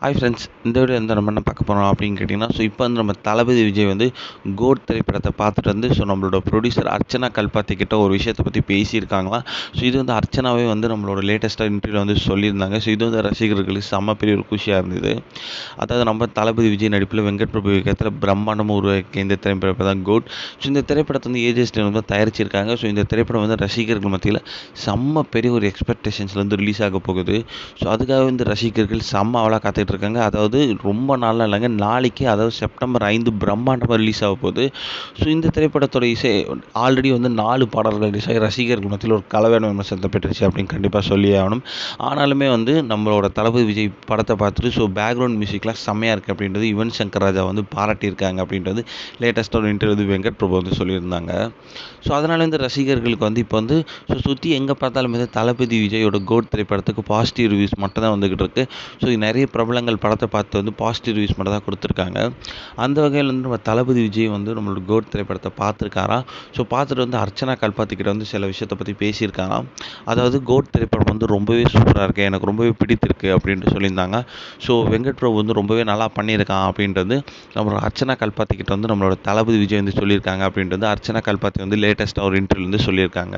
Hi friends, இந்த video நம்ம என்ன பார்க்க போகிறோம் அப்படின்னு கேட்டிங்கன்னா, இப்போ நம்ம தளபதி விஜய் கோட் திரைப்படத்தை பார்த்துட்டு நம்மளோட ப்ரொடியூசர் அர்ச்சனா கல்பாத்தி கிட்ட ஒரு விஷயத்தை பற்றி பேசியிருக்காங்களாம். ஸோ இது அர்ச்சனாவே நம்மளோட லேட்டஸ்ட்டாக இன்டர்வியூவில் சொல்லியிருந்தாங்க. ஸோ இது ரசிகர்களுக்கு செம்ம பெரிய ஒரு குஷியாக இருந்தது. அதாவது நம்ம தளபதி விஜய் நடிப்பில் வெங்கட் பிரபு இயக்கத்தில் பிரம்மாண்டமாக உருவாக்கிய இந்த திரைப்படம் தான் கோட். ஸோ இந்த திரைப்படத்தை ஏஜஸ் தயாரிச்சிருக்காங்க. ஸோ இந்த திரைப்படம் ரசிகர்கள் மத்தியில் செம்ம பெரிய ஒரு எக்ஸ்பெக்டேஷன்ஸ்லேருந்து ரிலீஸ் ஆக போகுது. ஸோ அதுக்காக ரசிகர்கள் செம்ம அவளாக காத்துட்டு இருக்காங்க. அதாவது ரொம்ப நாளாக இல்லைங்க, நாளைக்கு அதாவது செப்டம்பர் 5 பிரம்மாண்டமாக ரிலீஸ் ஆக போகுது. ஸோ இந்த திரைப்படத்தோட இசை ஆல்ரெடி 4 பாடல்கள் ரிலீஸ் ஆகி ரசிகர்கள் மத்தியில் ஒரு கலவையான விமர்சனத்தை பெற்றுச்சு அப்படின்னு கண்டிப்பாக சொல்லியே ஆகணும். ஆனாலுமே நம்மளோட தளபதி விஜய் படத்தை பார்த்துட்டு பேக்ரவுண்ட் மியூசிக்லாம் செம்மையாக இருக்குது அப்படின்றது யுவன் சங்கர் ராஜா பாராட்டியிருக்காங்க அப்படின்றது லேட்டஸ்ட்டாக ஒரு இன்டர்வியூ வெங்கட் பிரபு சொல்லியிருந்தாங்க. ஸோ அதனால் ரசிகர்களுக்கு இப்போ சுற்றி எங்கே பார்த்தாலும் தளபதி விஜயோட கோட் திரைப்படத்துக்கு பாசிட்டிவ் ரிவ்யூஸ் மட்டும் தான் வந்துக்கிட்டு இருக்கு. ஸோ நிறைய பிரபலங்கள் படத்தை பார்த்து பாசிட்டிவ் ரிவ்யூஸ் மட்டும் தான் கொடுத்துருக்காங்க. அந்த வகையில் நம்ம தளபதி விஜய் நம்மளோட கோட் திரைப்படத்தை பார்த்துருக்காராம். ஸோ பார்த்துட்டு அர்ச்சனா கல்பாத்திக்கிட்ட சில விஷயத்தை பற்றி பேசியிருக்காராம். அதாவது கோட் திரைப்படம் ரொம்பவே சூப்பராக இருக்குது, எனக்கு ரொம்பவே பிடித்திருக்கு அப்படின்ட்டு சொல்லியிருந்தாங்க. ஸோ வெங்கட் பிரபு ரொம்பவே நல்லா பண்ணியிருக்கான் அப்படின்றது நம்மளோட அர்ச்சனா கல்பாத்திக்கிட்ட நம்மளோட தளபதி விஜய் சொல்லியிருக்காங்க அப்படின்றது அர்ச்சனா கல்பாத்தி லேட்டஸ்ட்டாக ஒரு இன்டர்வியூ சொல்லியிருக்காங்க.